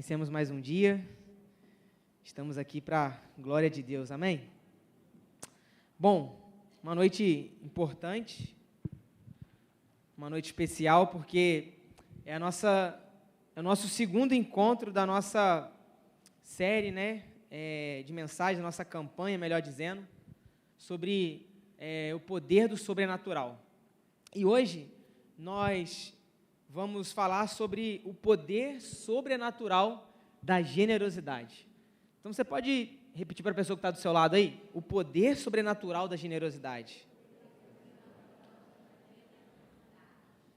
Vencemos mais um dia, estamos aqui para a glória de Deus, amém? Bom, uma noite importante, uma noite especial, porque é o nosso segundo encontro da nossa série, de mensagens, da nossa campanha, melhor dizendo, sobre o poder do sobrenatural. E hoje nós vamos falar sobre o poder sobrenatural da generosidade. Então você pode repetir para a pessoa que está do seu lado aí? O poder sobrenatural da generosidade.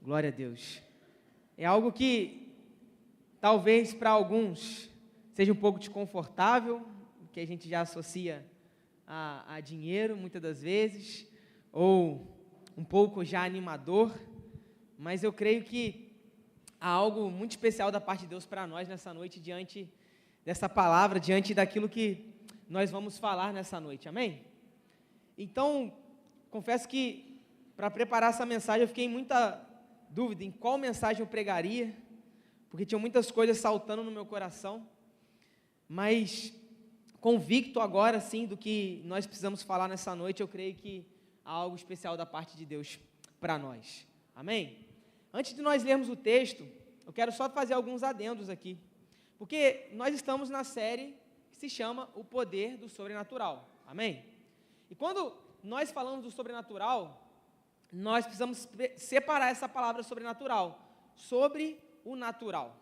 Glória a Deus. É algo que talvez para alguns seja um pouco desconfortável, que a gente já associa a dinheiro muitas das vezes, ou um pouco já animador, mas eu creio que há algo muito especial da parte de Deus para nós nessa noite, diante dessa palavra, diante daquilo que nós vamos falar nessa noite, amém? Então, confesso que para preparar essa mensagem eu fiquei em muita dúvida em qual mensagem eu pregaria, porque tinha muitas coisas saltando no meu coração, mas convicto agora sim do que nós precisamos falar nessa noite, eu creio que há algo especial da parte de Deus para nós, amém? Antes de nós lermos o texto, eu quero só fazer alguns adendos aqui, porque nós estamos na série que se chama O Poder do Sobrenatural, amém? E quando nós falamos do sobrenatural, nós precisamos separar essa palavra sobrenatural sobre o natural.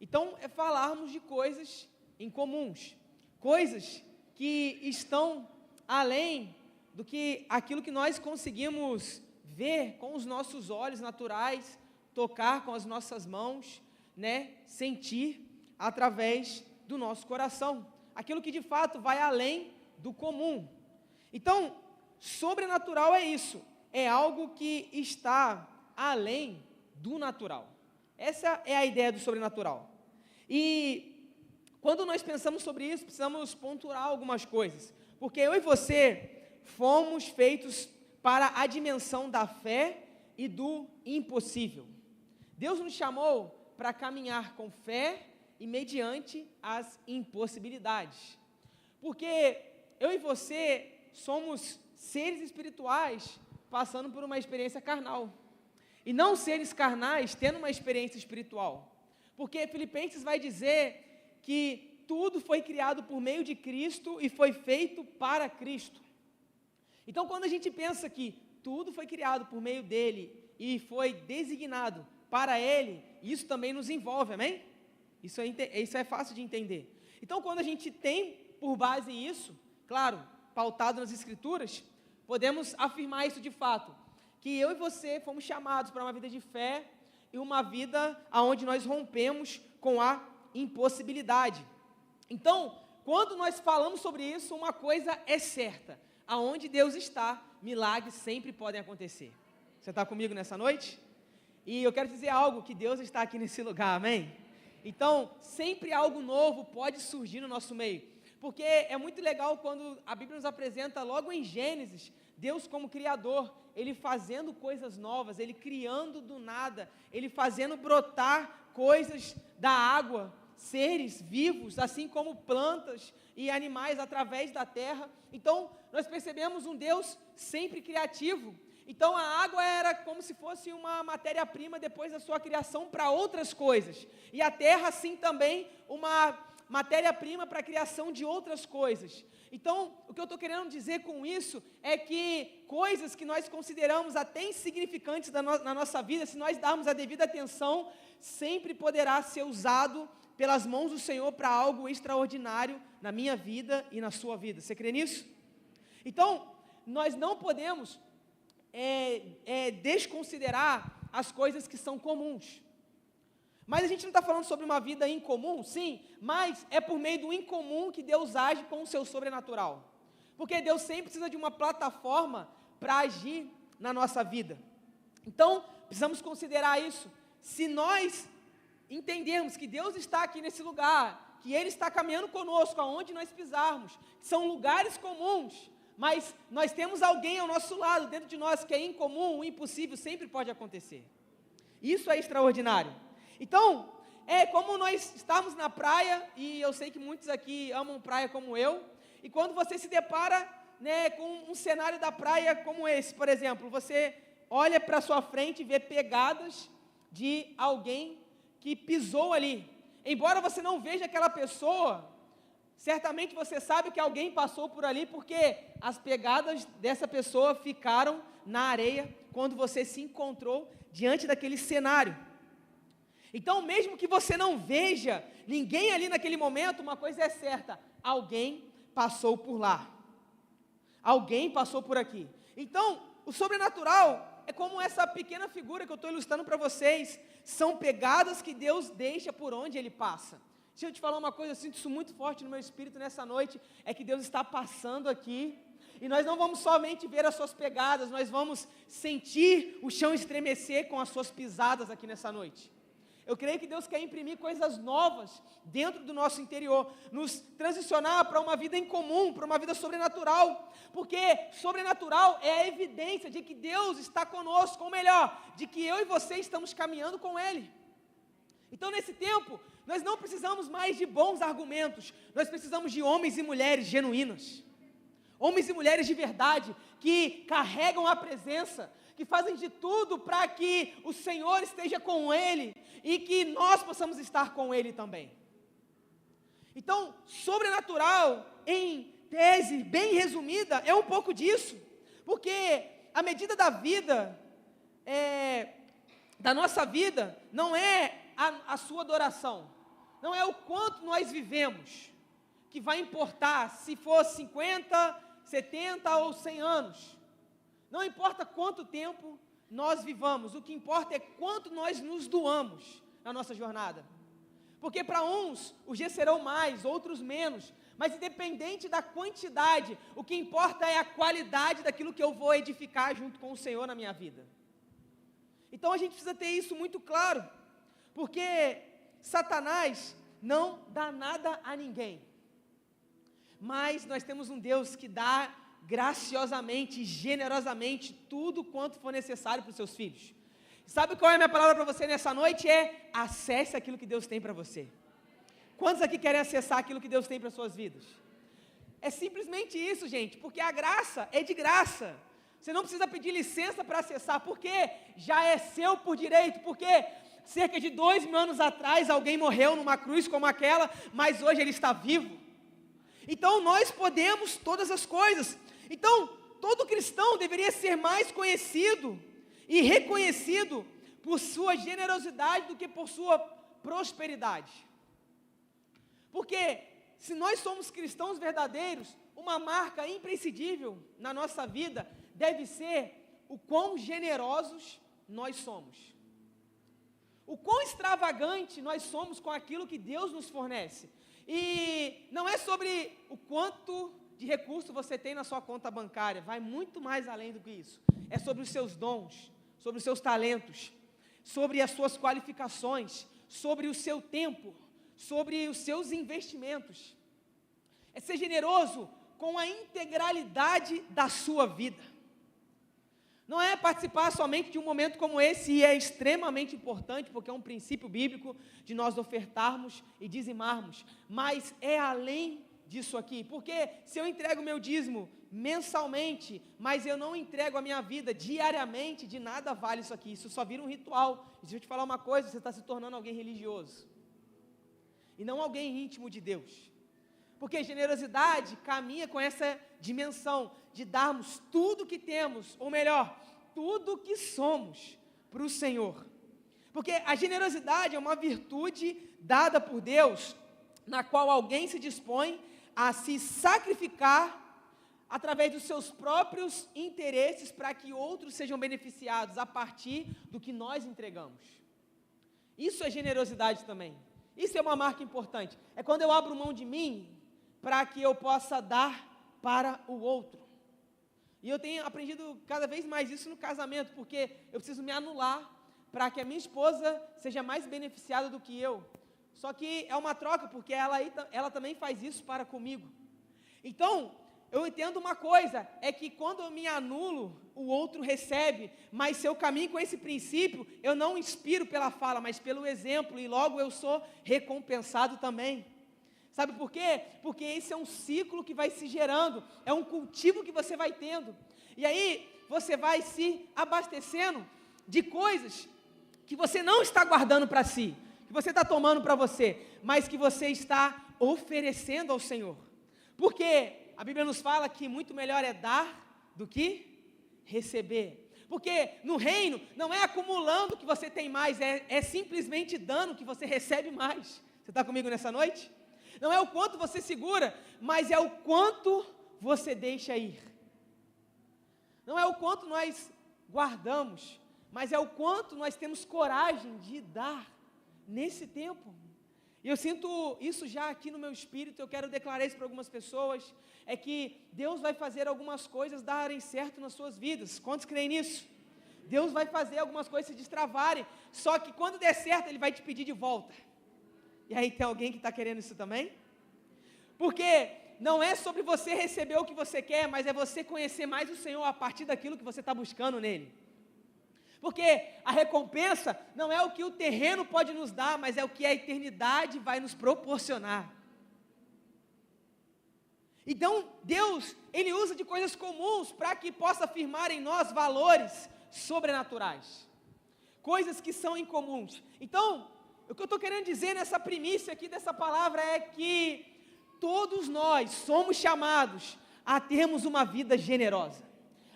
Então, é falarmos de coisas incomuns, coisas que estão além do que aquilo que nós conseguimos ver com os nossos olhos naturais, tocar com as nossas mãos, sentir através do nosso coração, aquilo que de fato vai além do comum. Então, sobrenatural é isso, é algo que está além do natural. Essa é a ideia do sobrenatural. E quando nós pensamos sobre isso, precisamos pontuar algumas coisas, porque eu e você fomos feitos para a dimensão da fé e do impossível. Deus nos chamou para caminhar com fé e mediante as impossibilidades. Porque eu e você somos seres espirituais passando por uma experiência carnal. E não seres carnais tendo uma experiência espiritual. Porque Filipenses vai dizer que tudo foi criado por meio de Cristo e foi feito para Cristo. Então, quando a gente pensa que tudo foi criado por meio dele e foi designado para ele, isso também nos envolve, amém? Isso é fácil de entender. Então, quando a gente tem por base isso, claro, pautado nas Escrituras, podemos afirmar isso de fato, que eu e você fomos chamados para uma vida de fé e uma vida onde nós rompemos com a impossibilidade. Então, quando nós falamos sobre isso, uma coisa é certa: aonde Deus está, milagres sempre podem acontecer. Você está comigo nessa noite? E eu quero dizer algo, que Deus está aqui nesse lugar, amém? Então, sempre algo novo pode surgir no nosso meio, porque é muito legal quando a Bíblia nos apresenta logo em Gênesis, Deus como Criador, Ele fazendo coisas novas, Ele criando do nada, Ele fazendo brotar coisas da água, seres vivos, assim como plantas e animais através da terra. Então, nós percebemos um Deus sempre criativo. Então, a água era como se fosse uma matéria-prima depois da sua criação para outras coisas. E a terra, assim, também uma matéria-prima para a criação de outras coisas. Então, o que eu estou querendo dizer com isso é que coisas que nós consideramos até insignificantes na nossa vida, se nós darmos a devida atenção, sempre poderá ser usado pelas mãos do Senhor para algo extraordinário na minha vida e na sua vida. Você crê nisso? Então, nós não podemos desconsiderar as coisas que são comuns. Mas a gente não está falando sobre uma vida incomum, sim, mas é por meio do incomum que Deus age com o seu sobrenatural. Porque Deus sempre precisa de uma plataforma para agir na nossa vida. Então, precisamos considerar isso. Se nós entendermos que Deus está aqui nesse lugar, que Ele está caminhando conosco, aonde nós pisarmos, são lugares comuns, mas nós temos alguém ao nosso lado, dentro de nós, que é incomum, o impossível sempre pode acontecer. Isso é extraordinário. Então, é como nós estamos na praia, e eu sei que muitos aqui amam praia como eu, e quando você se depara, né, com um cenário da praia como esse, por exemplo, você olha para sua frente e vê pegadas de alguém que pisou ali. Embora você não veja aquela pessoa, certamente você sabe que alguém passou por ali, porque as pegadas dessa pessoa ficaram na areia quando você se encontrou diante daquele cenário. Então, mesmo que você não veja ninguém ali naquele momento, uma coisa é certa: alguém passou por lá. Alguém passou por aqui. Então, o sobrenatural é como essa pequena figura que eu estou ilustrando para vocês. São pegadas que Deus deixa por onde Ele passa. Deixa eu te falar uma coisa, eu sinto isso muito forte no meu espírito nessa noite, é que Deus está passando aqui, e nós não vamos somente ver as suas pegadas, nós vamos sentir o chão estremecer com as suas pisadas aqui nessa noite. Eu creio que Deus quer imprimir coisas novas dentro do nosso interior, nos transicionar para uma vida em comum, para uma vida sobrenatural, porque sobrenatural é a evidência de que Deus está conosco, ou melhor, de que eu e você estamos caminhando com Ele. Então, nesse tempo, nós não precisamos mais de bons argumentos, nós precisamos de homens e mulheres genuínos, homens e mulheres de verdade, que carregam a presença, que fazem de tudo para que o Senhor esteja com Ele, e que nós possamos estar com Ele também. Então, sobrenatural, em tese, bem resumida, é um pouco disso, porque a medida da vida, da nossa vida, não é a sua adoração, não é o quanto nós vivemos, que vai importar se for 50, 70 ou 100 anos, não importa quanto tempo nós vivamos, o que importa é quanto nós nos doamos na nossa jornada, porque para uns os dias serão mais, outros menos, mas independente da quantidade, o que importa é a qualidade daquilo que eu vou edificar junto com o Senhor na minha vida. Então a gente precisa ter isso muito claro, porque Satanás não dá nada a ninguém, mas nós temos um Deus que dá graciosamente, generosamente, tudo quanto for necessário para os seus filhos. Sabe qual é a minha palavra para você nessa noite? É: acesse aquilo que Deus tem para você. Quantos aqui querem acessar aquilo que Deus tem para as suas vidas? É simplesmente isso, gente, porque a graça é de graça. Você não precisa pedir licença para acessar, porque já é seu por direito, porque cerca de 2000 anos atrás alguém morreu numa cruz como aquela, mas hoje ele está vivo. Então nós podemos todas as coisas. Então, todo cristão deveria ser mais conhecido e reconhecido por sua generosidade do que por sua prosperidade. Porque se nós somos cristãos verdadeiros, uma marca imprescindível na nossa vida deve ser o quão generosos nós somos. O quão extravagante nós somos com aquilo que Deus nos fornece. E não é sobre o quanto de recurso você tem na sua conta bancária, vai muito mais além do que isso. É sobre os seus dons, sobre os seus talentos, sobre as suas qualificações, sobre o seu tempo, sobre os seus investimentos. É ser generoso com a integralidade da sua vida. Não é participar somente de um momento como esse, e é extremamente importante, porque é um princípio bíblico de nós ofertarmos e dizimarmos, mas é além disso aqui, porque se eu entrego meu dízimo mensalmente, mas eu não entrego a minha vida diariamente, de nada vale isso aqui, isso só vira um ritual. E deixa eu te falar uma coisa, você está se tornando alguém religioso, e não alguém íntimo de Deus, porque generosidade caminha com essa dimensão, de darmos tudo que temos, ou melhor, tudo que somos, para o Senhor, porque a generosidade é uma virtude dada por Deus, na qual alguém se dispõe a se sacrificar, através dos seus próprios interesses, para que outros sejam beneficiados, a partir do que nós entregamos. Isso é generosidade também, isso é uma marca importante, é quando eu abro mão de mim, para que eu possa dar para o outro. E eu tenho aprendido cada vez mais isso no casamento, porque eu preciso me anular, para que a minha esposa seja mais beneficiada do que eu. Só que é uma troca, porque ela também faz isso para comigo. Então, eu entendo uma coisa, é que quando eu me anulo, o outro recebe, mas se eu caminho com esse princípio, eu não inspiro pela fala, mas pelo exemplo, e logo eu sou recompensado também. Sabe por quê? Porque esse é um ciclo que vai se gerando, é um cultivo que você vai tendo, e aí você vai se abastecendo de coisas que você não está guardando para si, que você está tomando para você, mas que você está oferecendo ao Senhor, porque a Bíblia nos fala que muito melhor é dar do que receber, porque no reino não é acumulando que você tem mais, é simplesmente dando que você recebe mais. Você está comigo nessa noite? Não é o quanto você segura, mas é o quanto você deixa ir. Não é o quanto nós guardamos, mas é o quanto nós temos coragem de dar nesse tempo. E eu sinto isso já aqui no meu espírito, eu quero declarar isso para algumas pessoas, é que Deus vai fazer algumas coisas darem certo nas suas vidas. Quantos creem nisso? Deus vai fazer algumas coisas se destravarem, só que quando der certo, Ele vai te pedir de volta. E aí tem alguém que está querendo isso também? Porque não é sobre você receber o que você quer, mas é você conhecer mais o Senhor a partir daquilo que você está buscando nele. Porque a recompensa não é o que o terreno pode nos dar, mas é o que a eternidade vai nos proporcionar. Então, Deus, Ele usa de coisas comuns para que possa afirmar em nós valores sobrenaturais. Coisas que são incomuns. Então, o que eu estou querendo dizer nessa primícia aqui dessa palavra é que todos nós somos chamados a termos uma vida generosa,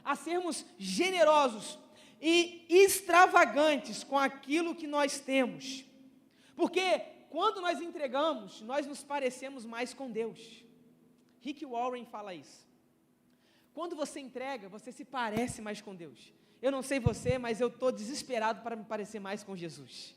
a sermos generosos e extravagantes com aquilo que nós temos, porque quando nós entregamos, nós nos parecemos mais com Deus. Rick Warren fala isso. Quando você entrega, você se parece mais com Deus. Eu não sei você, mas eu estou desesperado para me parecer mais com Jesus.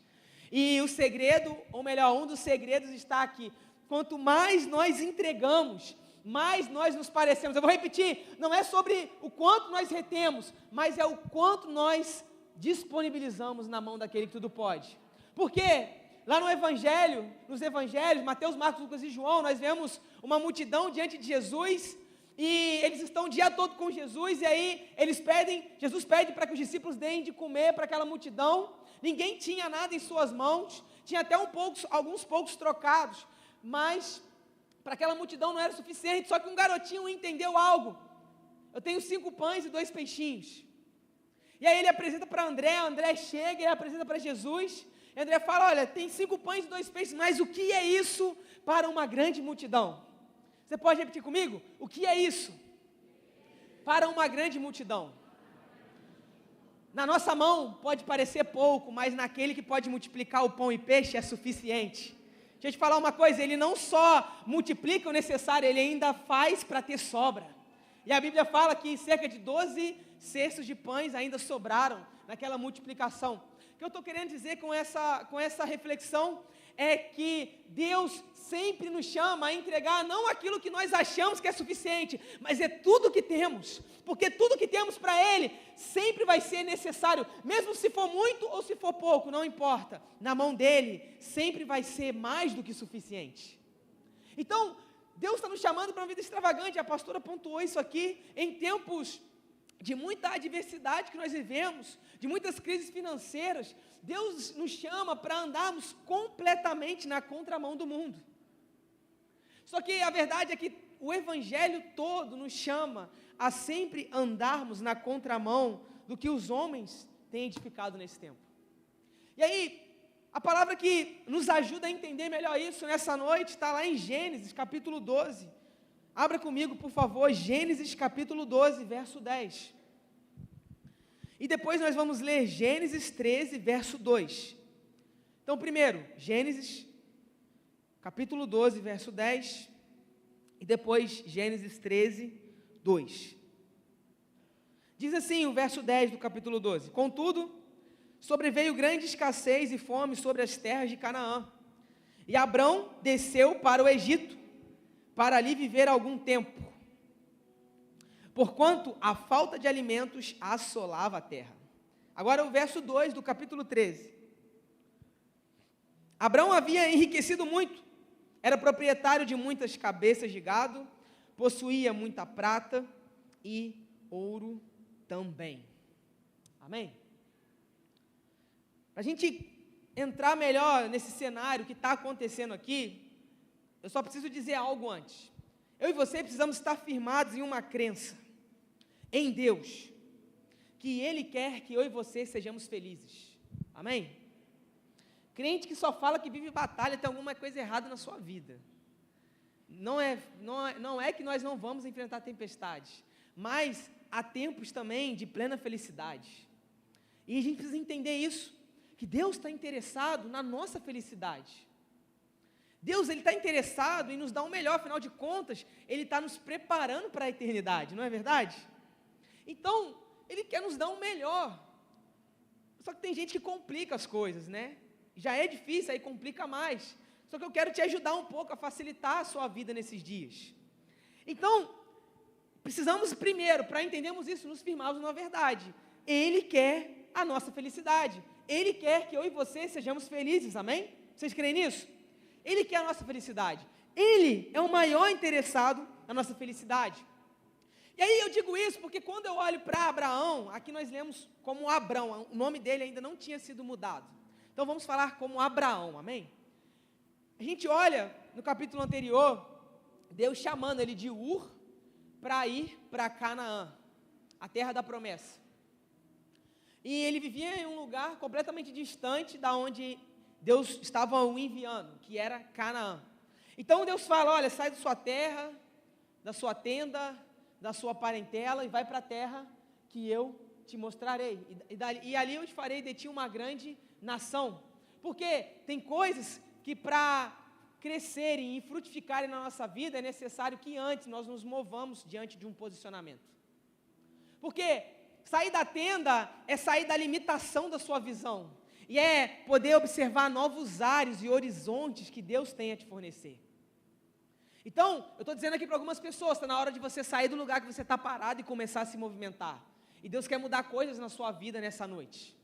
E o segredo, ou melhor, um dos segredos está aqui. Quanto mais nós entregamos, mais nós nos parecemos. Eu vou repetir, não é sobre o quanto nós retemos, mas é o quanto nós disponibilizamos na mão daquele que tudo pode. Porque lá no Evangelho, nos Evangelhos, Mateus, Marcos, Lucas e João, nós vemos uma multidão diante de Jesus, e eles estão o dia todo com Jesus, e aí Jesus pede para que os discípulos deem de comer para aquela multidão. Ninguém tinha nada em suas mãos, tinha até alguns poucos trocados, mas para aquela multidão não era suficiente. Só que um garotinho entendeu algo. Eu tenho 5 pães e 2 peixinhos. E aí ele apresenta para André chega e apresenta para Jesus, e André fala, olha, tem 5 pães e 2 peixes, mas o que é isso para uma grande multidão? Você pode repetir comigo? O que é isso para uma grande multidão? Na nossa mão pode parecer pouco, mas naquele que pode multiplicar o pão e peixe é suficiente. Deixa eu te falar uma coisa, Ele não só multiplica o necessário, Ele ainda faz para ter sobra. E a Bíblia fala que cerca de 12 cestos de pães ainda sobraram naquela multiplicação. O que eu estou querendo dizer com essa reflexão é que Deus sempre nos chama a entregar não aquilo que nós achamos que é suficiente, mas é tudo que temos, porque tudo que temos para Ele sempre vai ser necessário, mesmo se for muito ou se for pouco, não importa, na mão dEle sempre vai ser mais do que suficiente. Então, Deus está nos chamando para uma vida extravagante, a pastora pontuou isso aqui, em tempos de muita adversidade que nós vivemos, de muitas crises financeiras, Deus nos chama para andarmos completamente na contramão do mundo. Só que a verdade é que o Evangelho todo nos chama a sempre andarmos na contramão do que os homens têm edificado nesse tempo. E aí, a palavra que nos ajuda a entender melhor isso nessa noite está lá em Gênesis capítulo 12. Abra comigo, por favor, Gênesis capítulo 12, verso 10. E depois nós vamos ler Gênesis 13, verso 2. Então, primeiro, Gênesis capítulo 12, verso 10. E depois Gênesis 13, 2. Diz assim o verso 10 do capítulo 12. Contudo, sobreveio grande escassez e fome sobre as terras de Canaã. E Abrão desceu para o Egito, para ali viver algum tempo, porquanto a falta de alimentos assolava a terra. Agora o verso 2 do capítulo 13. Abrão havia enriquecido muito, era proprietário de muitas cabeças de gado, possuía muita prata e ouro também. Amém? Para a gente entrar melhor nesse cenário que está acontecendo aqui, eu só preciso dizer algo antes. Eu e você precisamos estar firmados em uma crença, em Deus, que Ele quer que eu e você sejamos felizes. Amém? Crente que só fala que vive batalha, tem alguma coisa errada na sua vida. Não é que nós não vamos enfrentar tempestades, mas há tempos também de plena felicidade. E a gente precisa entender isso, que Deus está interessado na nossa felicidade. Deus, Ele está interessado em nos dar o melhor, afinal de contas, Ele está nos preparando para a eternidade, não é verdade? Então, Ele quer nos dar o melhor. Só que tem gente que complica as coisas, né? Já é difícil, aí complica mais. Só que eu quero te ajudar um pouco a facilitar a sua vida nesses dias. Então, precisamos primeiro, para entendermos isso, nos firmarmos na verdade. Ele quer a nossa felicidade. Ele quer que eu e você sejamos felizes, amém? Vocês creem nisso? Ele quer a nossa felicidade. Ele é o maior interessado na nossa felicidade. E aí eu digo isso porque quando eu olho para Abraão, aqui nós lemos como Abrão, o nome dele ainda não tinha sido mudado. Então vamos falar como Abraão, amém? A gente olha no capítulo anterior, Deus chamando ele de Ur para ir para Canaã, a terra da promessa. E ele vivia em um lugar completamente distante da onde Deus estava o enviando, que era Canaã. Então Deus fala, olha, sai da sua terra, da sua tenda, da sua parentela e vai para a terra que eu te mostrarei. E ali eu te farei de ti uma grande nação. Porque tem coisas que para crescerem e frutificarem na nossa vida é necessário que antes nós nos movamos diante de um posicionamento. Porque sair da tenda é sair da limitação da sua visão. E é poder observar novos ares e horizontes que Deus tem a te fornecer. Então, eu estou dizendo aqui para algumas pessoas, está na hora de você sair do lugar que você está parado e começar a se movimentar. E Deus quer mudar coisas na sua vida nessa noite.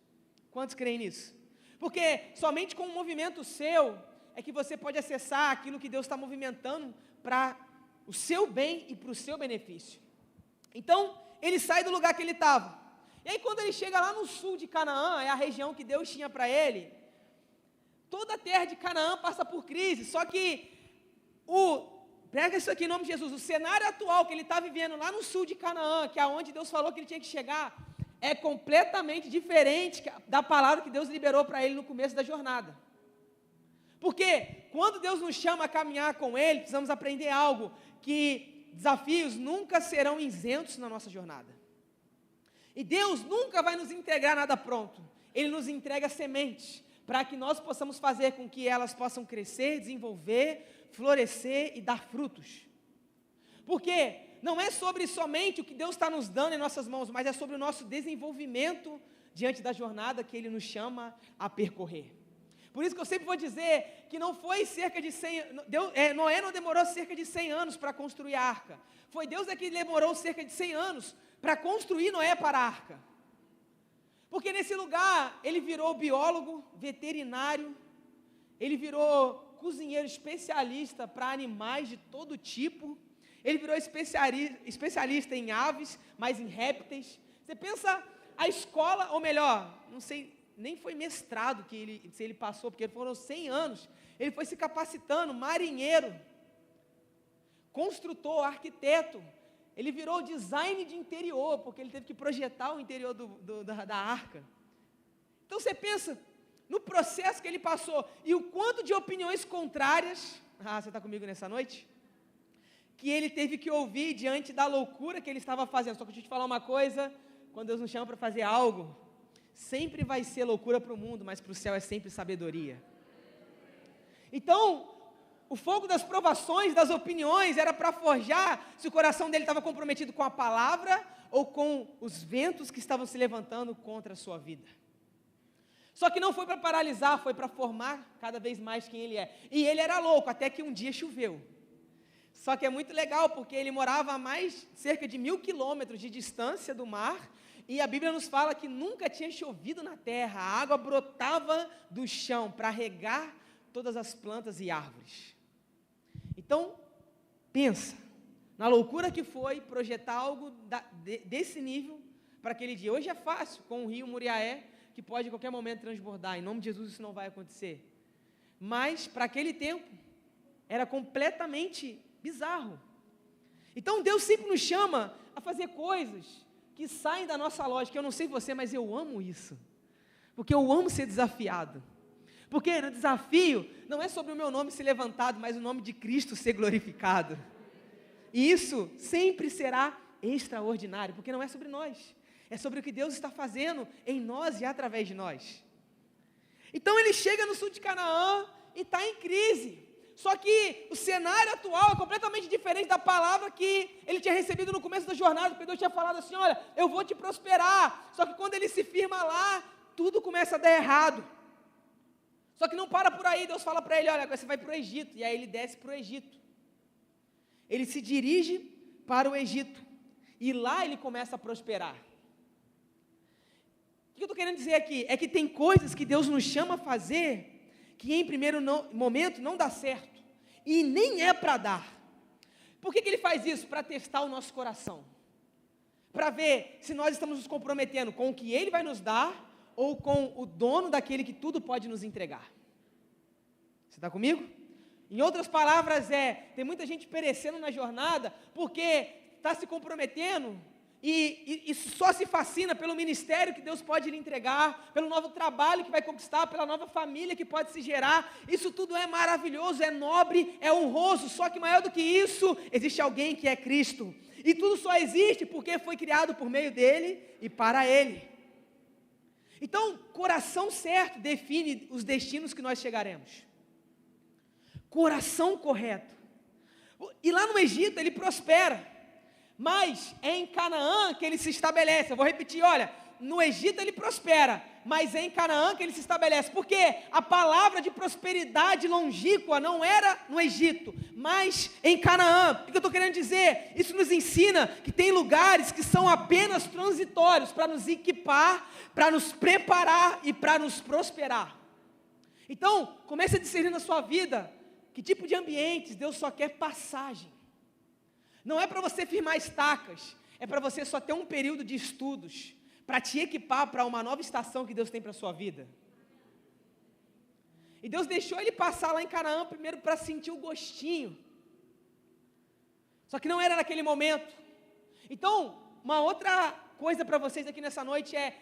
Quantos creem nisso? Porque somente com um movimento seu é que você pode acessar aquilo que Deus está movimentando para o seu bem e para o seu benefício. Então, ele sai do lugar que ele estava. E aí quando ele chega lá no sul de Canaã, é a região que Deus tinha para ele, toda a terra de Canaã passa por crise, só que pega isso aqui em nome de Jesus, o cenário atual que ele está vivendo lá no sul de Canaã, que é onde Deus falou que ele tinha que chegar, é completamente diferente da palavra que Deus liberou para ele no começo da jornada. Porque quando Deus nos chama a caminhar com Ele, precisamos aprender algo, que desafios nunca serão isentos na nossa jornada. E Deus nunca vai nos entregar nada pronto. Ele nos entrega sementes, para que nós possamos fazer com que elas possam crescer, desenvolver, florescer e dar frutos. Porque não é sobre somente o que Deus está nos dando em nossas mãos, mas é sobre o nosso desenvolvimento diante da jornada que Ele nos chama a percorrer. Por isso que eu sempre vou dizer que não foi cerca de 100 Noé não demorou cerca de 100 anos para construir a arca. Foi Deus que demorou cerca de 100 anos para construir Noé para a arca. Porque nesse lugar ele virou biólogo, veterinário, ele virou cozinheiro especialista para animais de todo tipo, ele virou especialista em aves, mas em répteis. Você pensa a escola, ou melhor, não sei, nem foi mestrado se ele passou, porque foram 100 anos, ele foi se capacitando, marinheiro, construtor, arquiteto, ele virou design de interior, porque ele teve que projetar o interior da arca. Então você pensa no processo que ele passou, e o quanto de opiniões contrárias, você está comigo nessa noite? Que ele teve que ouvir diante da loucura que ele estava fazendo. Só que deixa eu te falar uma coisa, quando Deus nos chama para fazer algo, sempre vai ser loucura para o mundo, mas para o céu é sempre sabedoria. Então, o fogo das provações, das opiniões, era para forjar se o coração dele estava comprometido com a palavra ou com os ventos que estavam se levantando contra a sua vida. Só que não foi para paralisar, foi para formar cada vez mais quem ele é. E ele era louco, até que um dia choveu. Só que é muito legal, porque ele morava a cerca de 1.000 quilômetros de distância do mar, e a Bíblia nos fala que nunca tinha chovido na terra, a água brotava do chão para regar todas as plantas e árvores. Então, pensa, na loucura que foi projetar algo desse nível para aquele dia. Hoje é fácil, com o rio Muriaé, que pode em qualquer momento transbordar. Em nome de Jesus isso não vai acontecer. Mas, para aquele tempo, era completamente bizarro. Então, Deus sempre nos chama a fazer coisas que saem da nossa lógica. Eu não sei você, mas eu amo isso. Porque eu amo ser desafiado. Porque no desafio, não é sobre o meu nome ser levantado, mas o nome de Cristo ser glorificado. E isso sempre será extraordinário, porque não é sobre nós. É sobre o que Deus está fazendo em nós e através de nós. Então ele chega no sul de Canaã e está em crise. Só que o cenário atual é completamente diferente da palavra que ele tinha recebido no começo da jornada, porque Deus tinha falado assim, olha, eu vou te prosperar. Só que quando ele se firma lá, tudo começa a dar errado. Só que não para por aí, Deus fala para ele, olha, agora você vai para o Egito. E aí ele desce para o Egito. Ele se dirige para o Egito. E lá ele começa a prosperar. O que eu estou querendo dizer aqui? É que tem coisas que Deus nos chama a fazer que em primeiro momento não dá certo. E nem é para dar. Por que ele faz isso? Para testar o nosso coração. Para ver se nós estamos nos comprometendo com o que Ele vai nos dar ou com o dono daquele que tudo pode nos entregar. Você está comigo? Em outras palavras tem muita gente perecendo na jornada porque está se comprometendo e só se fascina pelo ministério que Deus pode lhe entregar, pelo novo trabalho que vai conquistar, pela nova família que pode se gerar. Isso tudo é maravilhoso, é nobre, é honroso, só que maior do que isso, existe alguém que é Cristo. E tudo só existe porque foi criado por meio dele e para ele. Então, coração certo define os destinos que nós chegaremos. Coração correto. E lá no Egito ele prospera. Mas é em Canaã que ele se estabelece. Eu vou repetir, olha, no Egito ele prospera, mas é em Canaã que ele se estabelece. Porque a palavra de prosperidade longínqua não era no Egito, mas em Canaã. O que eu estou querendo dizer? Isso nos ensina que tem lugares que são apenas transitórios para nos equipar, para nos preparar e para nos prosperar. Então, comece a discernir na sua vida que tipo de ambientes Deus só quer passagem. Não é para você firmar estacas, é para você só ter um período de estudos, para te equipar para uma nova estação que Deus tem para a sua vida. E Deus deixou ele passar lá em Canaã primeiro para sentir o gostinho. Só que não era naquele momento. Então, uma outra coisa para vocês aqui nessa noite é,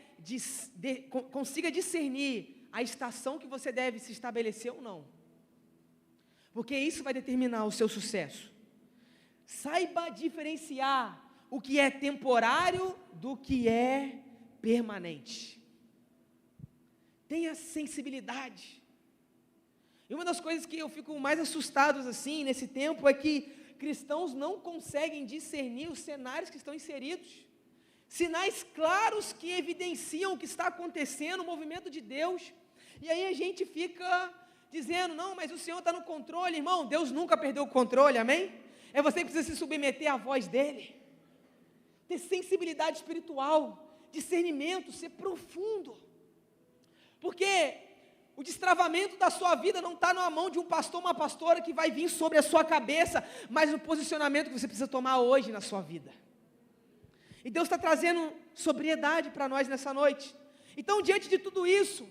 consiga discernir a estação que você deve se estabelecer ou não. Porque isso vai determinar o seu sucesso. Saiba diferenciar o que é temporário do que é permanente. Tenha sensibilidade. E uma das coisas que eu fico mais assustado assim nesse tempo é que cristãos não conseguem discernir os cenários que estão inseridos. Sinais claros que evidenciam o que está acontecendo, o movimento de Deus. E aí a gente fica dizendo, não, mas o Senhor está no controle. Irmão, Deus nunca perdeu o controle, amém? É você que precisa se submeter à voz dEle. Ter sensibilidade espiritual, discernimento, ser profundo. Porque o destravamento da sua vida não está na mão de um pastor ou uma pastora que vai vir sobre a sua cabeça, mas no posicionamento que você precisa tomar hoje na sua vida. E Deus está trazendo sobriedade para nós nessa noite. Então, diante de tudo isso,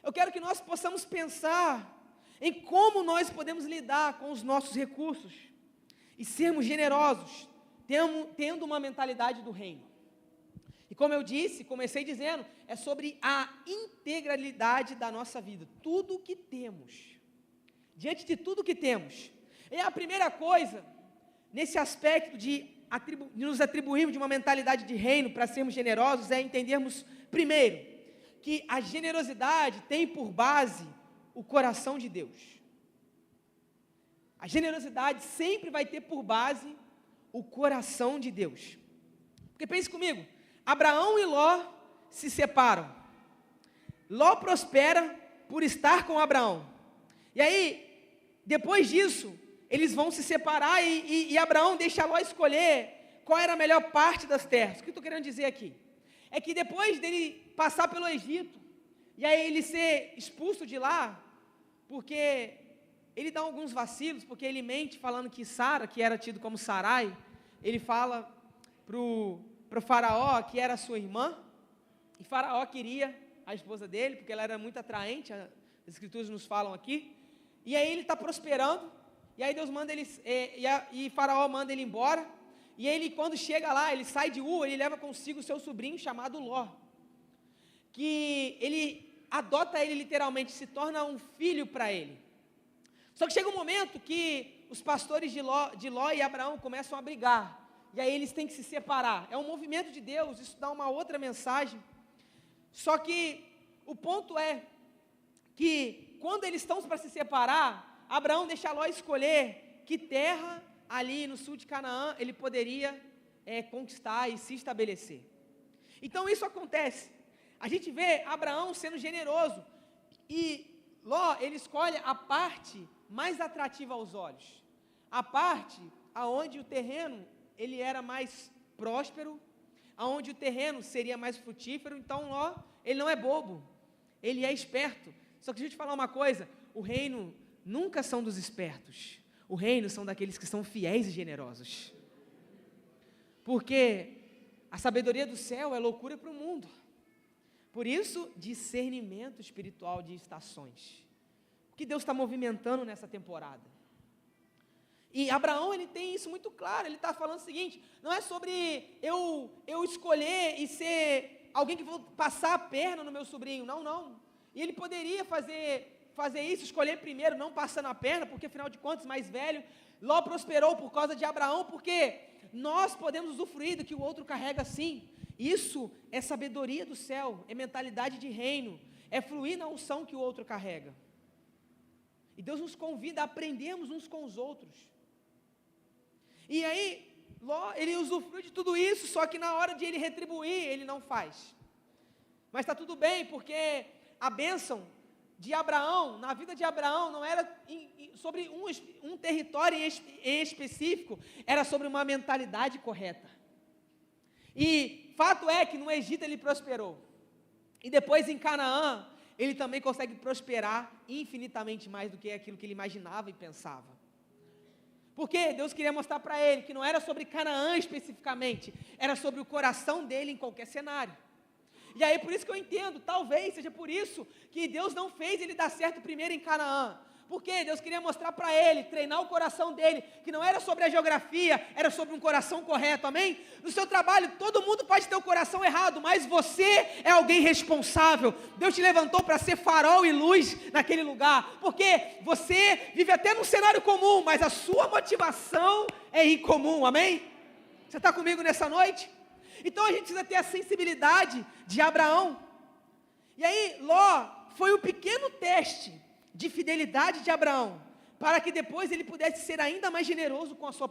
eu quero que nós possamos pensar em como nós podemos lidar com os nossos recursos e sermos generosos, tendo uma mentalidade do reino. E como eu disse, comecei dizendo, é sobre a integralidade da nossa vida, tudo o que temos, diante de tudo que temos. E a primeira coisa, nesse aspecto de nos atribuirmos de uma mentalidade de reino para sermos generosos, é entendermos, primeiro, que a generosidade tem por base o coração de Deus. A generosidade sempre vai ter por base o coração de Deus. Porque pense comigo, Abraão e Ló se separam. Ló prospera por estar com Abraão. E aí, depois disso, eles vão se separar e Abraão deixa Ló escolher qual era a melhor parte das terras. O que eu estou querendo dizer aqui? É que depois dele passar pelo Egito, e aí ele ser expulso de lá, porque ele dá alguns vacilos, porque ele mente falando que Sara, que era tido como Sarai, ele fala para o faraó que era sua irmã, e faraó queria a esposa dele, porque ela era muito atraente, as escrituras nos falam aqui, e aí ele está prosperando, e aí Deus manda ele, e faraó manda ele embora, e ele quando chega lá, ele sai de Ur, ele leva consigo o seu sobrinho chamado Ló, que ele adota ele literalmente, se torna um filho para ele. Só que chega um momento que os pastores de Ló e Abraão começam a brigar, e aí eles têm que se separar. É um movimento de Deus, isso dá uma outra mensagem. Só que o ponto é que quando eles estão para se separar, Abraão deixa Ló escolher que terra ali no sul de Canaã ele poderia conquistar e se estabelecer. Então isso acontece. A gente vê Abraão sendo generoso e Ló, ele escolhe a parte mais atrativa aos olhos, a parte aonde o terreno ele era mais próspero, aonde o terreno seria mais frutífero. Então Ló, ele não é bobo, ele é esperto. Só que deixa eu te falar uma coisa, o reino nunca são dos espertos, o reino são daqueles que são fiéis e generosos, porque a sabedoria do céu é loucura para o mundo. Por isso, discernimento espiritual de estações, o que Deus está movimentando nessa temporada. E Abraão, ele tem isso muito claro, ele está falando o seguinte, não é sobre eu escolher e ser alguém que vou passar a perna no meu sobrinho, não. E ele poderia fazer isso, escolher primeiro, não passando a perna, porque afinal de contas, mais velho, Ló prosperou por causa de Abraão, porque nós podemos usufruir do que o outro carrega sim. Isso é sabedoria do céu, é mentalidade de reino, é fluir na unção que o outro carrega. E Deus nos convida a aprendermos uns com os outros. E aí, Ló, ele usufrui de tudo isso, só que na hora de ele retribuir, ele não faz. Mas está tudo bem, porque a bênção de Abraão, na vida de Abraão, não era sobre um território em específico, era sobre uma mentalidade correta. E fato é que no Egito ele prosperou, e depois em Canaã, ele também consegue prosperar infinitamente mais do que aquilo que ele imaginava e pensava. Porque Deus queria mostrar para ele que não era sobre Canaã especificamente, era sobre o coração dele em qualquer cenário. E aí por isso que eu entendo, talvez seja por isso que Deus não fez ele dar certo primeiro em Canaã. Porque Deus queria mostrar para ele, treinar o coração dele, que não era sobre a geografia, era sobre um coração correto, amém? No seu trabalho, todo mundo pode ter o coração errado, mas você é alguém responsável. Deus te levantou para ser farol e luz naquele lugar, porque você vive até num cenário comum, mas a sua motivação é incomum, amém? Você está comigo nessa noite? Então a gente precisa ter a sensibilidade de Abraão. E aí, Ló foi o pequeno teste de fidelidade de Abraão, para que depois ele pudesse ser ainda mais generoso com a sua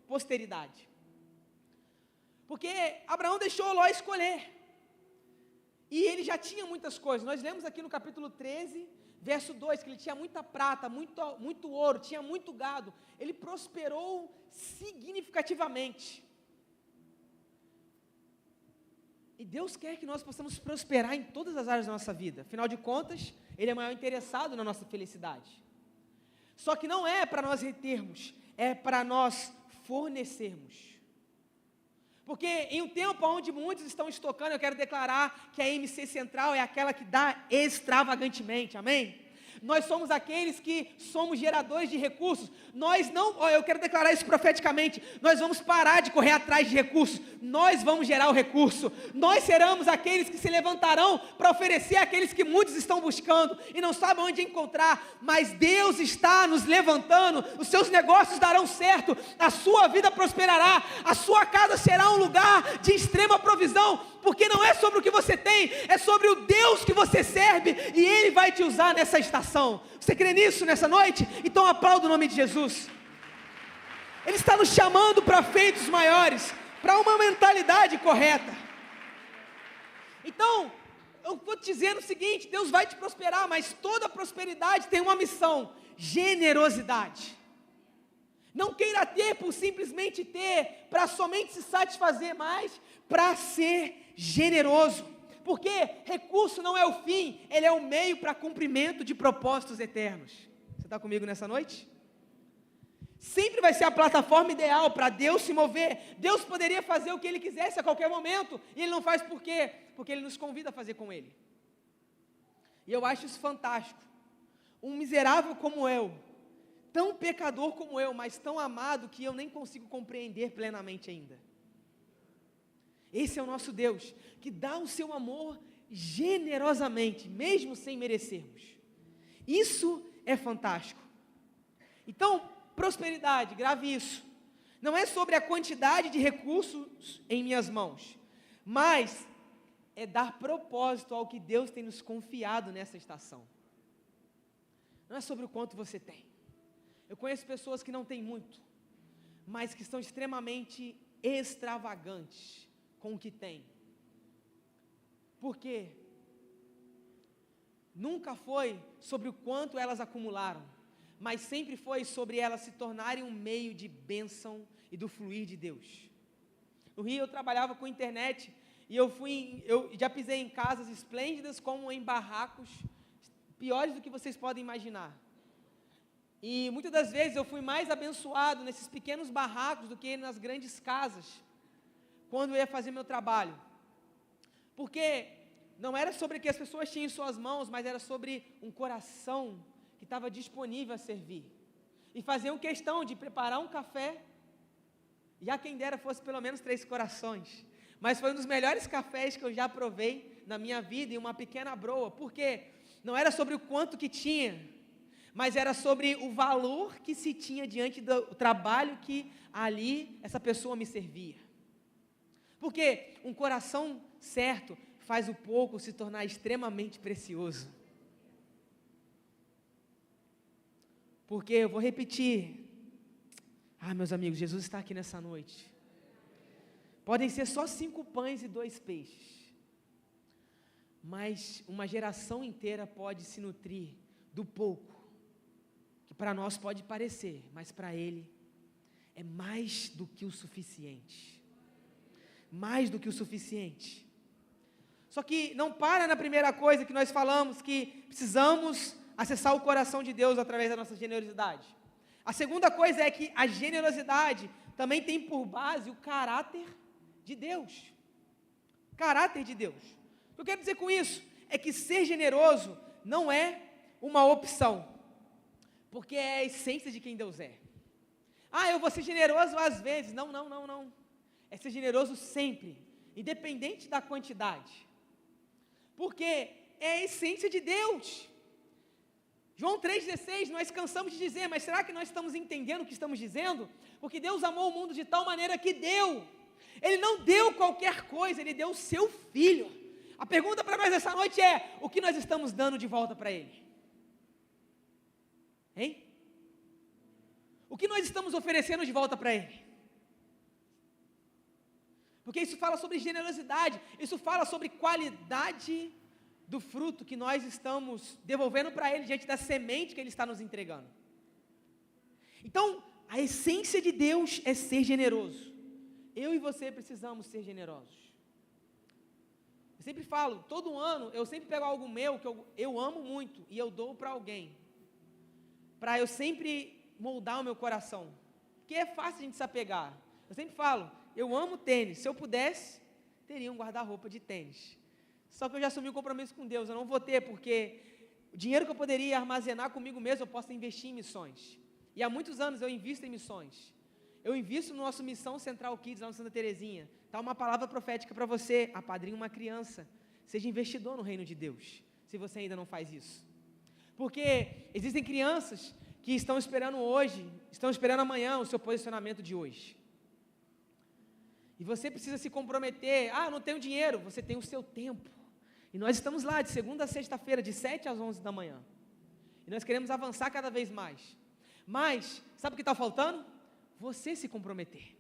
posteridade. Porque Abraão deixou Ló escolher, e ele já tinha muitas coisas. Nós lemos aqui no capítulo 13, verso 2, que ele tinha muita prata, muito ouro, tinha muito gado. Ele prosperou significativamente. E Deus quer que nós possamos prosperar em todas as áreas da nossa vida. Afinal de contas, Ele é maior interessado na nossa felicidade. Só que não é para nós retermos, é para nós fornecermos. Porque em um tempo onde muitos estão estocando, eu quero declarar que a MC Central é aquela que dá extravagantemente, amém? Nós somos aqueles que somos geradores de recursos. Nós não, eu quero declarar isso profeticamente, nós vamos parar de correr atrás de recursos, nós vamos gerar o recurso. Nós seremos aqueles que se levantarão para oferecer àqueles que muitos estão buscando e não sabem onde encontrar, mas Deus está nos levantando, os seus negócios darão certo, a sua vida prosperará, a sua casa será um lugar de extrema provisão, porque não é sobre o que você tem, é sobre o Deus que você serve, e Ele vai te usar nessa estação. Você crê nisso nessa noite? Então aplauda o nome de Jesus. Ele está nos chamando para feitos maiores, para uma mentalidade correta. Então, eu vou te dizendo o seguinte, Deus vai te prosperar, mas toda prosperidade tem uma missão: generosidade. Não queira ter por simplesmente ter, para somente se satisfazer, mais para ser generoso. Porque recurso não é o fim, ele é o meio para cumprimento de propósitos eternos. Você está comigo nessa noite? sempre vai ser a plataforma ideal para Deus se mover. Deus poderia fazer o que Ele quisesse a qualquer momento, e Ele não faz por quê? Porque Ele nos convida a fazer com Ele. E eu acho isso fantástico. Um miserável como eu, tão pecador como eu, mas tão amado que eu nem consigo compreender plenamente ainda. Esse é o nosso Deus, que dá o seu amor generosamente, mesmo sem merecermos. Isso é fantástico. Então, prosperidade, grave isso, não é sobre a quantidade de recursos em minhas mãos, mas é dar propósito ao que Deus tem nos confiado nessa estação. Não é sobre o quanto você tem. Eu conheço pessoas que não têm muito, mas que são extremamente extravagantes com o que têm. Por quê? Nunca foi sobre o quanto elas acumularam, mas sempre foi sobre elas se tornarem um meio de bênção e do fluir de Deus. No Rio eu trabalhava com internet e eu já pisei em casas esplêndidas como em barracos piores do que vocês podem imaginar. E muitas das vezes eu fui mais abençoado nesses pequenos barracos do que nas grandes casas, quando eu ia fazer meu trabalho. Porque não era sobre o que as pessoas tinham em suas mãos, mas era sobre um coração que estava disponível a servir. E faziam questão de preparar um café, e a quem dera fosse pelo menos 3 corações. Mas foi um dos melhores cafés que eu já provei na minha vida, em uma pequena broa. Por quê? Não era sobre o quanto que tinha, mas era sobre o valor que se tinha diante do trabalho que ali essa pessoa me servia. Porque um coração certo faz o pouco se tornar extremamente precioso. Porque, eu vou repetir, meus amigos, Jesus está aqui nessa noite. Podem ser só 5 pães e 2 peixes, mas uma geração inteira pode se nutrir do pouco, que para nós pode parecer, mas para Ele é mais do que o suficiente. Mais do que o suficiente. Só que não para na primeira coisa que nós falamos, que precisamos acessar o coração de Deus através da nossa generosidade. A segunda coisa é que a generosidade também tem por base o caráter de Deus. Caráter de Deus. O que eu quero dizer com isso é que ser generoso não é uma opção, porque é a essência de quem Deus é. Eu vou ser generoso às vezes. Não. É ser generoso sempre, independente da quantidade, porque é a essência de Deus. João 3,16, nós cansamos de dizer, mas será que nós estamos entendendo o que estamos dizendo? Porque Deus amou o mundo de tal maneira que deu. Ele não deu qualquer coisa, Ele deu o seu Filho. A pergunta para nós essa noite é, o que nós estamos dando de volta para Ele? Hein? O que nós estamos oferecendo de volta para Ele? Porque isso fala sobre generosidade, isso fala sobre qualidade do fruto que nós estamos devolvendo para Ele diante da semente que Ele está nos entregando. Então, a essência de Deus é ser generoso. Eu e você precisamos ser generosos. Eu sempre falo, todo ano, eu sempre pego algo meu que eu amo muito e eu dou para alguém, para eu sempre moldar o meu coração, porque é fácil a gente se apegar. Eu sempre falo, eu amo tênis, se eu pudesse, teria um guarda-roupa de tênis. Só que eu já assumi o compromisso com Deus, eu não vou ter, porque o dinheiro que eu poderia armazenar comigo mesmo, eu posso investir em missões. E há muitos anos eu invisto em missões. Eu invisto no nosso Missão Central Kids, lá no Santa Terezinha. Está uma palavra profética para você, apadrinhe uma criança. Seja investidor no reino de Deus, se você ainda não faz isso. Porque existem crianças que estão esperando hoje, estão esperando amanhã o seu posicionamento de hoje. E você precisa se comprometer. Não tenho dinheiro, você tem o seu tempo. E nós estamos lá de segunda a sexta-feira, de 7 às 11 da manhã. E nós queremos avançar cada vez mais. Mas, sabe o que está faltando? Você se comprometer.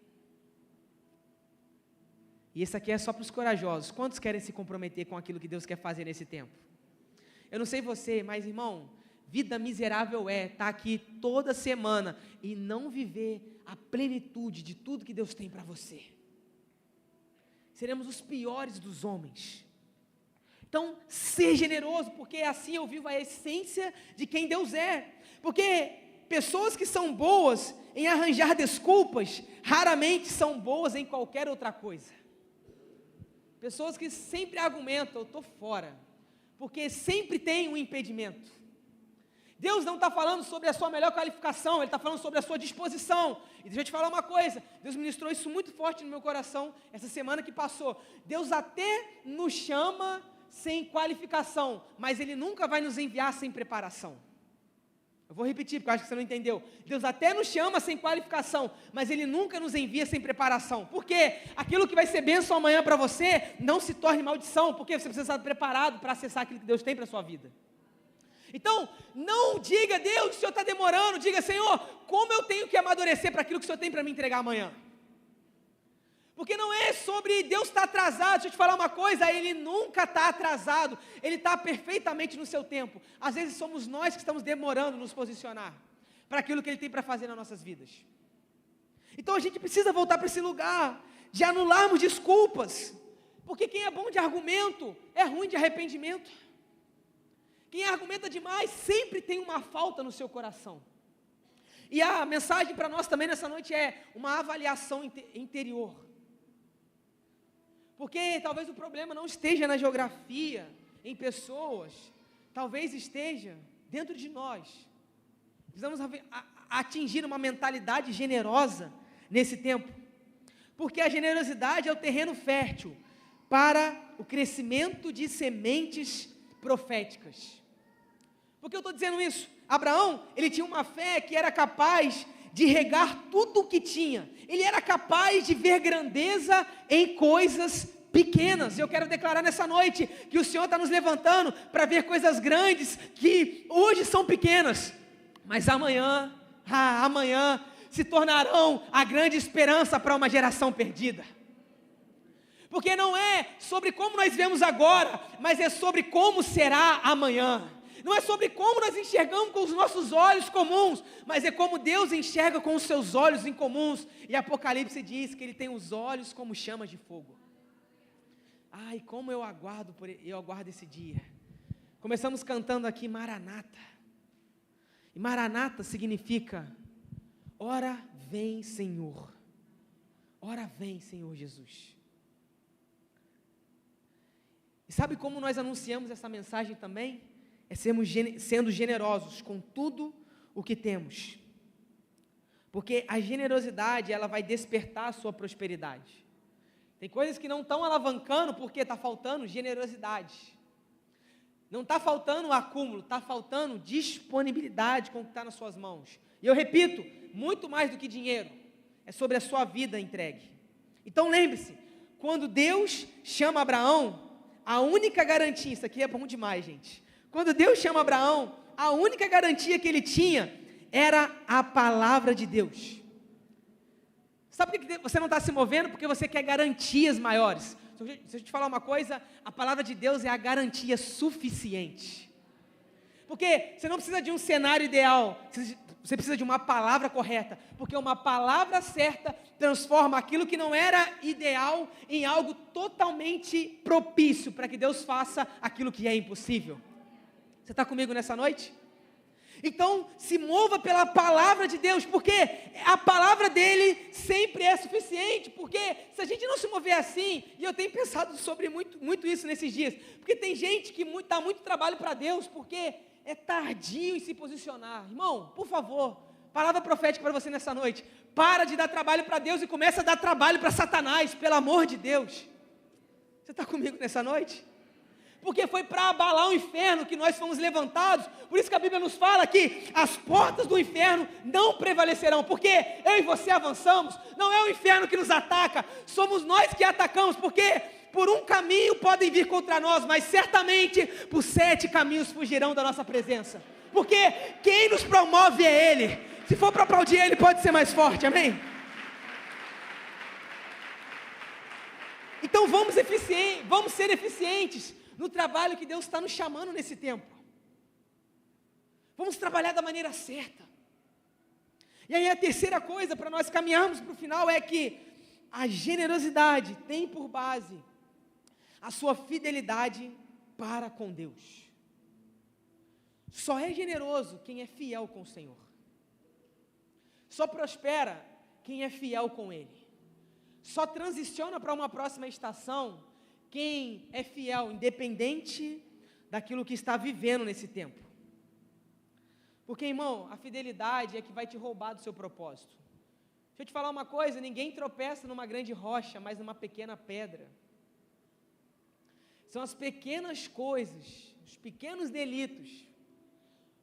E esse aqui é só para os corajosos. Quantos querem se comprometer com aquilo que Deus quer fazer nesse tempo? Eu não sei você, mas irmão, vida miserável estar aqui toda semana e não viver a plenitude de tudo que Deus tem para você. Seremos os piores dos homens. Então, ser generoso, porque assim eu vivo a essência de quem Deus é. Porque pessoas que são boas, em arranjar desculpas, raramente são boas em qualquer outra coisa. Pessoas que sempre argumentam, eu estou fora, porque sempre tem um impedimento. Deus não está falando sobre a sua melhor qualificação, Ele está falando sobre a sua disposição. E deixa eu te falar uma coisa, Deus ministrou isso muito forte no meu coração, essa semana que passou. Deus até nos chama sem qualificação, mas Ele nunca vai nos enviar sem preparação. Eu vou repetir, porque eu acho que você não entendeu. Deus até nos chama sem qualificação, mas Ele nunca nos envia sem preparação. Porque aquilo que vai ser bênção amanhã para você, não se torne maldição, porque você precisa estar preparado para acessar aquilo que Deus tem para a sua vida. Então, não diga, Deus, o Senhor está demorando, diga, Senhor, como eu tenho que amadurecer para aquilo que o Senhor tem para me entregar amanhã? Porque não é sobre Deus estar atrasado. Deixa eu te falar uma coisa, Ele nunca está atrasado, Ele está perfeitamente no seu tempo. Às vezes somos nós que estamos demorando nos posicionar para aquilo que Ele tem para fazer nas nossas vidas. Então a gente precisa voltar para esse lugar de anularmos desculpas, porque quem é bom de argumento é ruim de arrependimento. Quem argumenta demais sempre tem uma falta no seu coração. E a mensagem para nós também nessa noite é uma avaliação interior. Porque talvez o problema não esteja na geografia, em pessoas, talvez esteja dentro de nós. Precisamos atingir uma mentalidade generosa nesse tempo. Porque a generosidade é o terreno fértil para o crescimento de sementes proféticas. Por que eu estou dizendo isso? Abraão, ele tinha uma fé que era capaz de regar tudo o que tinha. Ele era capaz de ver grandeza em coisas pequenas. Eu quero declarar nessa noite que o Senhor está nos levantando para ver coisas grandes que hoje são pequenas, mas amanhã se tornarão a grande esperança para uma geração perdida. Porque não é sobre como nós vemos agora, mas é sobre como será amanhã. Não é sobre como nós enxergamos com os nossos olhos comuns, mas é como Deus enxerga com os seus olhos incomuns. E Apocalipse diz que Ele tem os olhos como chamas de fogo. Ai, como eu aguardo esse dia. Começamos cantando aqui Maranata. E Maranata significa, ora vem Senhor. Ora vem Senhor Jesus. E sabe como nós anunciamos essa mensagem também? É sendo generosos com tudo o que temos. Porque a generosidade, ela vai despertar a sua prosperidade. Tem coisas que não estão alavancando porque está faltando generosidade. Não está faltando acúmulo, está faltando disponibilidade com o que está nas suas mãos. E eu repito, muito mais do que dinheiro, é sobre a sua vida entregue. Então lembre-se, quando Deus chama Abraão, a única garantia, isso aqui é bom demais, gente. Quando Deus chama Abraão, a única garantia que ele tinha era a palavra de Deus. Sabe por que você não está se movendo? Porque você quer garantias maiores. Se eu te falar uma coisa, a palavra de Deus é a garantia suficiente. Porque você não precisa de um cenário ideal, você precisa de uma palavra correta. Porque uma palavra certa transforma aquilo que não era ideal em algo totalmente propício para que Deus faça aquilo que é impossível. Você está comigo nessa noite? Então, se mova pela palavra de Deus, porque a palavra dele sempre é suficiente, porque se a gente não se mover assim, e eu tenho pensado sobre muito isso nesses dias, porque tem gente que dá muito trabalho para Deus, porque é tardio em se posicionar. Irmão, por favor, palavra profética para você nessa noite, para de dar trabalho para Deus e começa a dar trabalho para Satanás, pelo amor de Deus. Você está comigo nessa noite? Porque foi para abalar o inferno que nós fomos levantados. Por isso que a Bíblia nos fala que as portas do inferno não prevalecerão, porque eu e você avançamos, não é o inferno que nos ataca, somos nós que atacamos, porque por um caminho podem vir contra nós, mas certamente por 7 caminhos fugirão da nossa presença, porque quem nos promove é Ele. Se for para aplaudir Ele, pode ser mais forte, amém? Então vamos ser eficientes no trabalho que Deus está nos chamando nesse tempo. Vamos trabalhar da maneira certa. E aí a terceira coisa para nós caminharmos para o final é que a generosidade tem por base a sua fidelidade para com Deus. Só é generoso quem é fiel com o Senhor. Só prospera quem é fiel com Ele. Só transiciona para uma próxima estação quem é fiel, independente daquilo que está vivendo nesse tempo. Porque, irmão, a fidelidade é que vai te roubar do seu propósito. Deixa eu te falar uma coisa, ninguém tropeça numa grande rocha, mas numa pequena pedra. São as pequenas coisas, os pequenos delitos,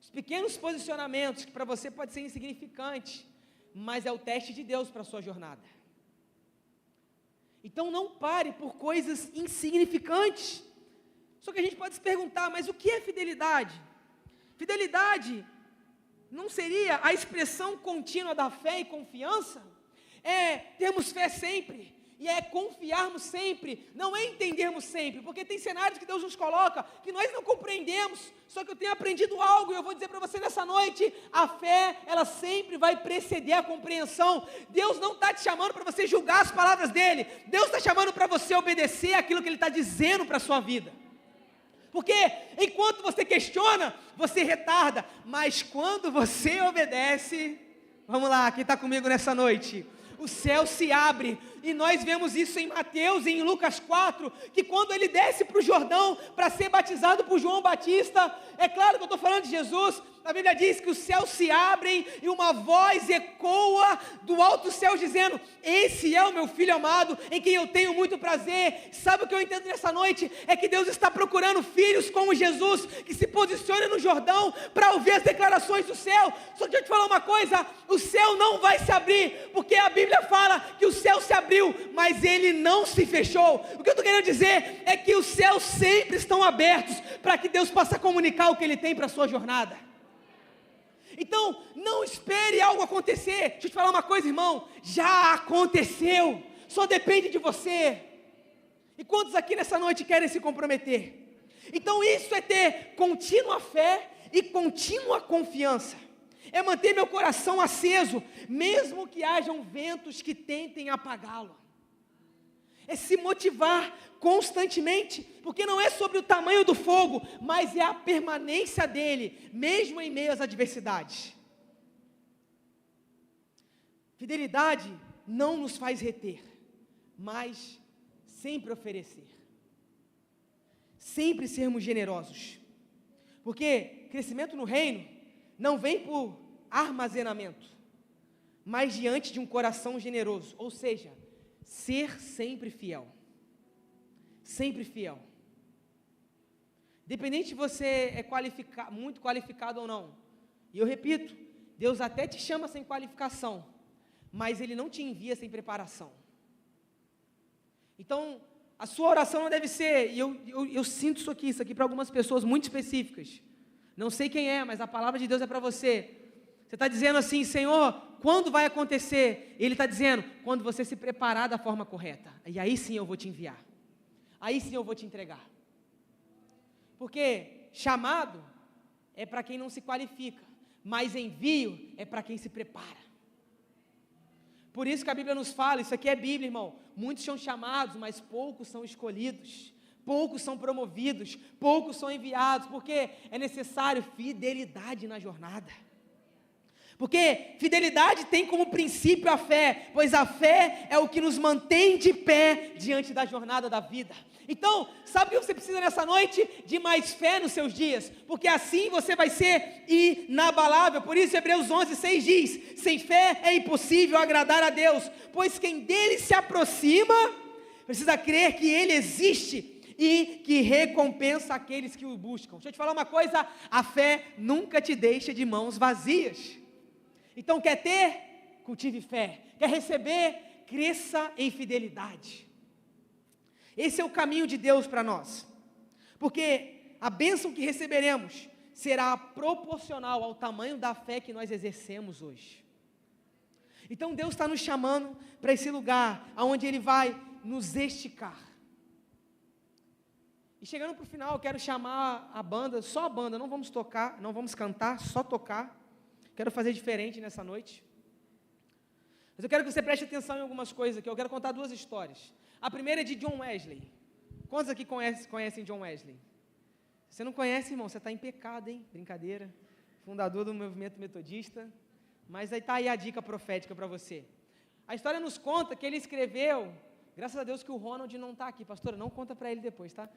os pequenos posicionamentos, que para você pode ser insignificante, mas é o teste de Deus para a sua jornada. Então não pare por coisas insignificantes. Só que a gente pode se perguntar, mas o que é fidelidade? Fidelidade não seria a expressão contínua da fé e confiança? É termos fé sempre, e é confiarmos sempre, não é entendermos sempre, porque tem cenários que Deus nos coloca, que nós não compreendemos, só que eu tenho aprendido algo, e eu vou dizer para você nessa noite, a fé, ela sempre vai preceder a compreensão. Deus não está te chamando para você julgar as palavras dEle, Deus está chamando para você obedecer aquilo que Ele está dizendo para a sua vida. Porque enquanto você questiona, você retarda, mas quando você obedece, vamos lá, quem está comigo nessa noite? O céu se abre, e nós vemos isso em Mateus e em Lucas 4, que quando ele desce para o Jordão, para ser batizado por João Batista, é claro que eu estou falando de Jesus, a Bíblia diz que os céus se abrem, e uma voz ecoa do alto céu dizendo, esse é o meu Filho amado, em quem eu tenho muito prazer. Sabe o que eu entendo nessa noite? É que Deus está procurando filhos como Jesus, que se posicionem no Jordão, para ouvir as declarações do céu. Só que deixa eu te falar uma coisa, o céu não vai se abrir, porque a Bíblia fala que o céu se abriu, mas ele não se fechou. O que eu estou querendo dizer é que os céus sempre estão abertos, para que Deus possa comunicar o que Ele tem para a sua jornada. Então, não espere algo acontecer. Deixa eu te falar uma coisa, irmão, já aconteceu, só depende de você. E quantos aqui nessa noite querem se comprometer? Então isso é ter contínua fé e contínua confiança, é manter meu coração aceso, mesmo que hajam ventos que tentem apagá-lo, é se motivar constantemente, porque não é sobre o tamanho do fogo, mas é a permanência dele, mesmo em meio às adversidades. Fidelidade não nos faz reter, mas sempre oferecer, sempre sermos generosos, porque crescimento no reino não vem por armazenamento, mas diante de um coração generoso, ou seja, ser sempre fiel. Sempre fiel. Independente se você é muito qualificado ou não. E eu repito, Deus até te chama sem qualificação, mas Ele não te envia sem preparação. Então, a sua oração não deve ser, e eu sinto isso aqui para algumas pessoas muito específicas. Não sei quem é, mas a palavra de Deus é para você. Você está dizendo assim, Senhor, quando vai acontecer? Ele está dizendo, quando você se preparar da forma correta. E aí sim eu vou te enviar. Aí sim eu vou te entregar. Porque chamado é para quem não se qualifica, mas envio é para quem se prepara. Por isso que a Bíblia nos fala, isso aqui é Bíblia, irmão. Muitos são chamados, mas poucos são escolhidos. Poucos são promovidos, poucos são enviados, porque é necessário fidelidade na jornada. Porque fidelidade tem como princípio a fé, pois a fé é o que nos mantém de pé diante da jornada da vida. Então, sabe o que você precisa nessa noite? De mais fé nos seus dias, porque assim você vai ser inabalável. Por isso Hebreus 11:6 diz, sem fé é impossível agradar a Deus, pois quem dele se aproxima, precisa crer que ele existe e que recompensa aqueles que o buscam. Deixa eu te falar uma coisa, a fé nunca te deixa de mãos vazias. Então quer ter? Cultive fé. Quer receber? Cresça em fidelidade. Esse é o caminho de Deus para nós. Porque a bênção que receberemos será proporcional ao tamanho da fé que nós exercemos hoje. Então Deus está nos chamando para esse lugar, onde Ele vai nos esticar. E chegando para o final, eu quero chamar a banda, só a banda, não vamos tocar, não vamos cantar, só tocar. Quero fazer diferente nessa noite. Mas eu quero que você preste atenção em algumas coisas aqui. Eu quero contar duas histórias. A primeira é de John Wesley. Quantos aqui conhecem John Wesley? Se você não conhece, irmão, você está em pecado, hein? Brincadeira. Fundador do movimento metodista. Mas aí está aí a dica profética para você. A história nos conta que ele escreveu, graças a Deus que o Ronald não está aqui, pastora, não conta para ele depois, tá?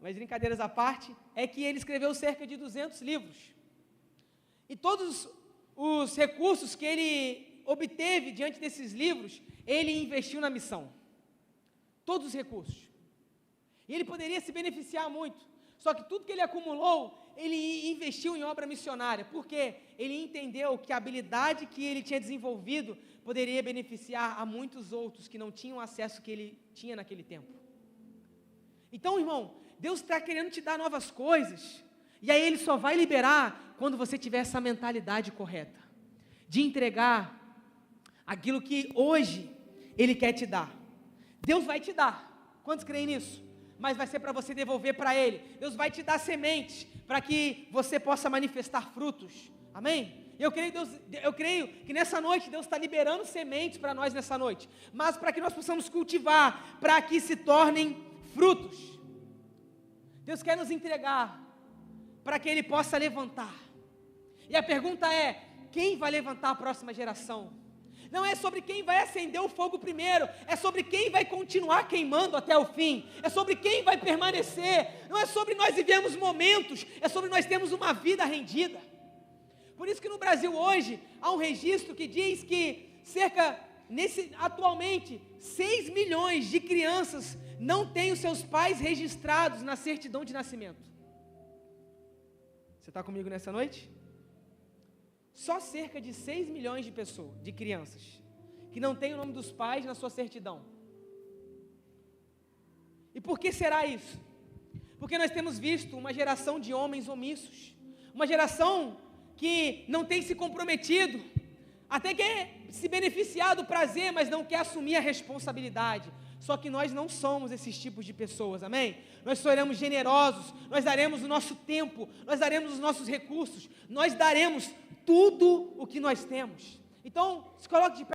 Mas brincadeiras à parte, é que ele escreveu cerca de 200 livros. E todos os recursos que ele obteve diante desses livros, ele investiu na missão. Todos os recursos. E ele poderia se beneficiar muito. Só que tudo que ele acumulou, ele investiu em obra missionária. Porque ele entendeu que a habilidade que ele tinha desenvolvido poderia beneficiar a muitos outros que não tinham acesso que ele tinha naquele tempo. Então, irmão, Deus está querendo te dar novas coisas. E aí Ele só vai liberar quando você tiver essa mentalidade correta. De entregar aquilo que hoje Ele quer te dar. Deus vai te dar. Quantos creem nisso? Mas vai ser para você devolver para Ele. Deus vai te dar sementes para que você possa manifestar frutos. Amém? Eu creio que nessa noite Deus está liberando sementes para nós nessa noite. Mas para que nós possamos cultivar, para que se tornem frutos. Deus quer nos entregar para que Ele possa levantar. E a pergunta é, quem vai levantar a próxima geração? Não é sobre quem vai acender o fogo primeiro, é sobre quem vai continuar queimando até o fim, é sobre quem vai permanecer, não é sobre nós vivemos momentos, é sobre nós termos uma vida rendida. Por isso que no Brasil hoje, há um registro que diz que atualmente, 6 milhões de crianças não têm os seus pais registrados na certidão de nascimento. Você está comigo nessa noite? Só cerca de 6 milhões de pessoas, de crianças, que não têm o nome dos pais na sua certidão. E por que será isso? Porque nós temos visto uma geração de homens omissos, uma geração que não tem se comprometido, até quer se beneficiar do prazer, mas não quer assumir a responsabilidade. Só que nós não somos esses tipos de pessoas, amém? Nós seremos generosos, nós daremos o nosso tempo, nós daremos os nossos recursos, nós daremos tudo o que nós temos. Então, se coloque de pé.